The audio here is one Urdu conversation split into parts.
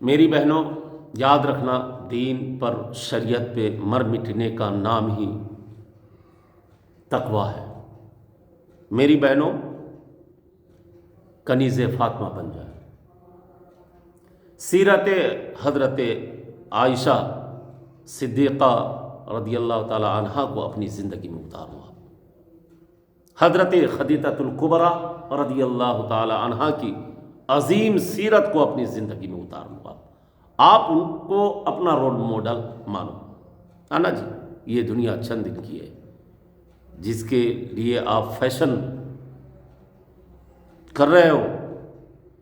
میری بہنوں، یاد رکھنا، دین پر، شریعت پہ مر مٹنے کا نام ہی تقوی ہے۔ میری بہنوں، کنیز فاطمہ بن جائے۔ سیرت حضرت عائشہ صدیقہ رضی اللہ تعالی عنہا کو اپنی زندگی میں اتارو۔ حضرت خدیجہ الکبریٰ رضی اللہ تعالی عنہا کی عظیم سیرت کو اپنی زندگی میں اتاروں گا۔ آپ ان کو اپنا رول ماڈل مانو، ہے نا جی۔ یہ دنیا چند دن کی ہے، جس کے لیے آپ فیشن کر رہے ہو،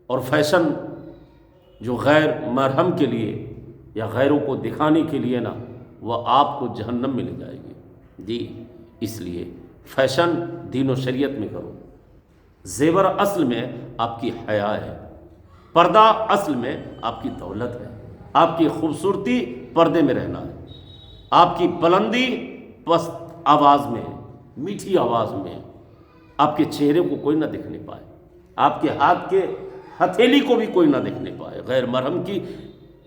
اور فیشن جو غیر مرہم کے لیے یا غیروں کو دکھانے کے لیے نا، وہ آپ کو جہنم میں لے جائے گی جی۔ اس لیے فیشن دین و شریعت میں کرو۔ زیور اصل میں آپ کی حیا ہے، پردہ اصل میں آپ کی دولت ہے، آپ کی خوبصورتی پردے میں رہنا ہے، آپ کی بلندی پست آواز میں ہے، میٹھی آواز میں ہے، آپ کے چہرے کو کوئی نہ دیکھنے پائے، آپ کے ہاتھ کے ہتھیلی کو بھی کوئی نہ دیکھنے پائے۔ غیر محرم کی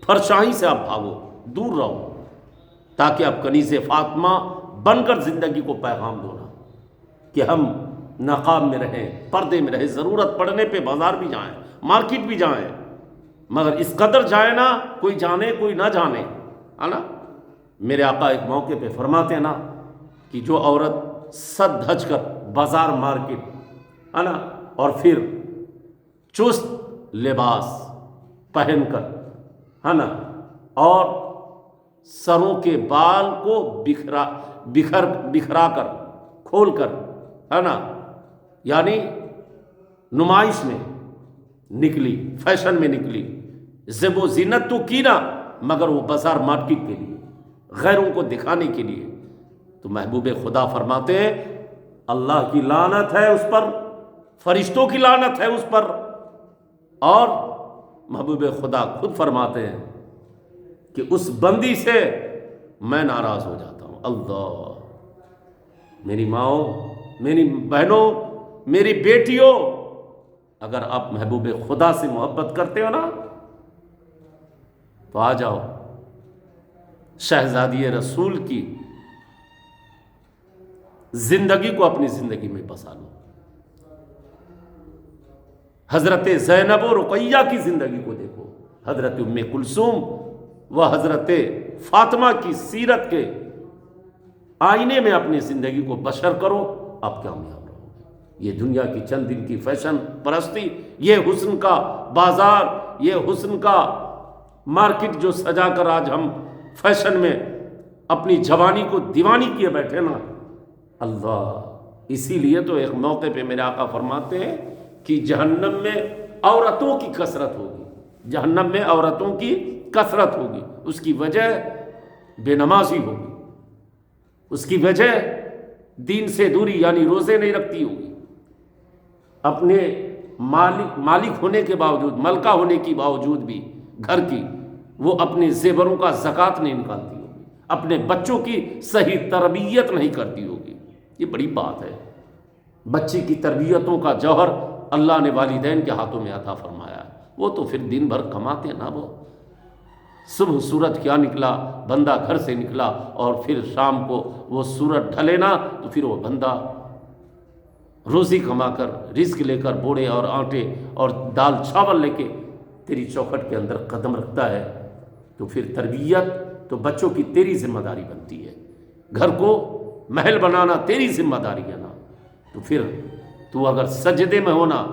پرچھائی سے آپ بھاگو، دور رہو، تاکہ آپ کنیز فاطمہ بن کر زندگی کو پیغام دو نا، کہ ہم نقاب میں رہیں، پردے میں رہیں، ضرورت پڑنے پہ بازار بھی جائیں، مارکیٹ بھی جائیں، مگر اس قدر جائیں نا، کوئی جانے کوئی نہ جانے، ہے نا۔ میرے آقا ایک موقع پہ فرماتے ہیں نا کہ جو عورت سد دھج کر بازار مارکیٹ، ہے نا، اور پھر چست لباس پہن کر، ہے نا، اور سروں کے بال کو بکھرا کر، کھول کر، ہے نا، یعنی نمائش میں نکلی، فیشن میں نکلی، زیب و زینت تو کی نا، مگر وہ بازار مارکیٹ کے لیے، غیروں کو دکھانے کے لیے، تو محبوب خدا فرماتے ہیں اللہ کی لعنت ہے اس پر، فرشتوں کی لعنت ہے اس پر، اور محبوب خدا خود فرماتے ہیں کہ اس بندی سے میں ناراض ہو جاتا ہوں۔ اللہ، میری ماؤں، میری بہنوں، میری بیٹیوں، اگر آپ محبوب خدا سے محبت کرتے ہو نا، تو آ جاؤ شہزادی رسول کی زندگی کو اپنی زندگی میں بسا لو۔ حضرت زینب و رقیہ کی زندگی کو دیکھو، حضرت ام کلثوم و حضرت فاطمہ کی سیرت کے آئینے میں اپنی زندگی کو بشر کرو، آپ کامیاب رہو گے۔ یہ دنیا کی چند دن کی فیشن پرستی، یہ حسن کا بازار، یہ حسن کا مارکیٹ جو سجا کر آج ہم فیشن میں اپنی جوانی کو دیوانی کیے بیٹھے نا، اللہ، اسی لیے تو ایک موقع پہ میرے آقا فرماتے ہیں کہ جہنم میں عورتوں کی کثرت ہوگی، جہنم میں عورتوں کی کثرت ہوگی، اس کی وجہ بے نمازی ہوگی، اس کی وجہ دین سے دوری، یعنی روزے نہیں رکھتی ہوگی، اپنے مالک ہونے کے باوجود، ملکہ ہونے کے باوجود بھی گھر کی، وہ اپنے زیوروں کا زکوٰۃ نہیں نکالتی ہوگی، اپنے بچوں کی صحیح تربیت نہیں کرتی ہوگی۔ یہ بڑی بات ہے۔ بچے کی تربیتوں کا جوہر اللہ نے والدین کے ہاتھوں میں عطا فرمایا ہے، وہ تو پھر دن بھر کماتے ہیں نا، وہ صبح سورج کیا نکلا، بندہ گھر سے نکلا، اور پھر شام کو وہ سورج ڈھلے نا، تو پھر وہ بندہ روزی کما کر، رزق لے کر، بوڑے اور آٹے اور دال چاول لے کے تیری چوکھٹ کے اندر قدم رکھتا ہے، تو پھر تربیت تو بچوں کی تیری ذمہ داری بنتی ہے، گھر کو محل بنانا تیری ذمہ داری ہے نا۔ تو پھر تو اگر سجدے میں ہونا،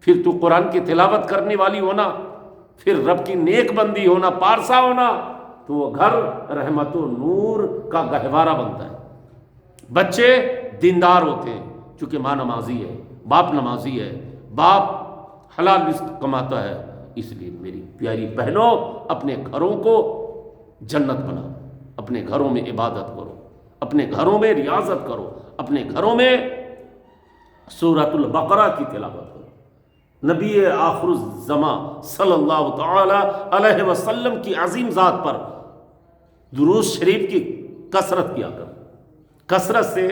پھر تو قرآن کی تلاوت کرنے والی ہونا، پھر رب کی نیک بندی ہونا، پارسا ہونا، تو وہ گھر رحمت و نور کا گہوارہ بنتا ہے۔ بچے دیندار ہوتے ہیں، چونکہ ماں نمازی ہے، باپ نمازی ہے، باپ حلال رزق کماتا ہے، اس لیے میری پیاری بہنوں، اپنے گھروں کو جنت بناؤ، اپنے گھروں میں عبادت کرو، اپنے گھروں میں ریاضت کرو، اپنے گھروں میں سورۃ البقرہ کی تلاوت کرو، نبی آخر الزمان صلی اللہ تعالی علیہ وسلم کی عظیم ذات پر درود شریف کی کثرت کیا کرو، کثرت سے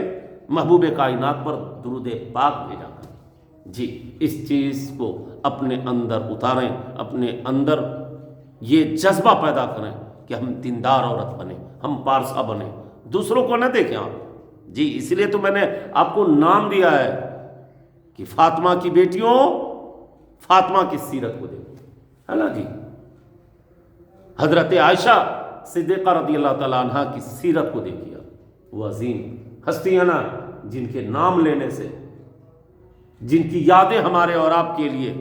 محبوب کائنات پر درود پاک بھیجا کرو۔ جی، اس چیز کو اپنے اندر اتاریں، اپنے اندر یہ جذبہ پیدا کریں کہ ہم دیندار عورت بنیں، ہم پارسا بنیں، دوسروں کو نہ دیکھیں آپ. جی اس لیے تو میں نے آپ کو نام دیا ہے کہ فاطمہ کی بیٹیوں فاطمہ کی سیرت کو دیکھو، ہے نا جی. حضرت عائشہ صدیقہ رضی اللہ تعالیٰ عنہ کی سیرت کو دیکھیے، وہ عظیم ہستی ہیں نا جن کے نام لینے سے، جن کی یادیں ہمارے اور آپ کے لیے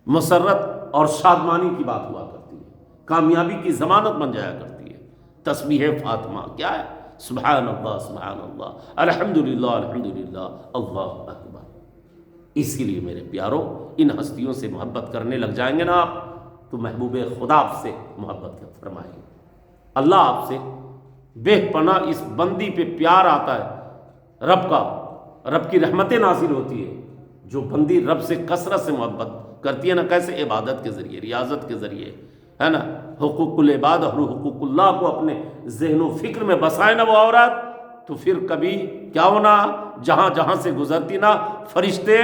مسرت اور شادمانی کی بات ہوا کرتی ہے، کامیابی کی ضمانت بن جایا کرتی ہے. تسبیح فاطمہ کیا ہے؟ سبحان اللہ سبحان اللہ الحمدللہ الحمدللہ اللہ اکبر. اسی لیے میرے پیاروں ان ہستیوں سے محبت کرنے لگ جائیں گے نا آپ تو محبوب خدا آپ سے محبت فرمائیں گے. اللہ آپ سے بے پناہ اس بندی پہ پیار آتا ہے، رب کا، رب کی رحمتیں نازل ہوتی ہے. جو بندی رب سے کثرت سے محبت کرتی ہے نا، کیسے عبادت کے ذریعے، ریاضت کے ذریعے، ہے نا، حقوق العباد اور حقوق اللہ کو اپنے ذہن و فکر میں بسائے نا وہ عورت، تو پھر کبھی کیا ہونا، جہاں جہاں سے گزرتی نا فرشتے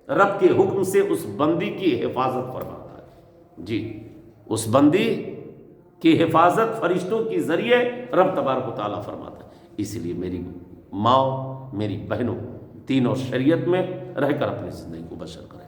رب کے حکم سے اس بندی کی حفاظت فرماتا ہے. جی اس بندی کی حفاظت فرشتوں کے ذریعے رب تبارک و تعالیٰ فرماتا ہے. اس لیے میری ماں، میری بہنوں، تینوں شریعت میں رہ کر اپنی زندگی کو بشر کریں.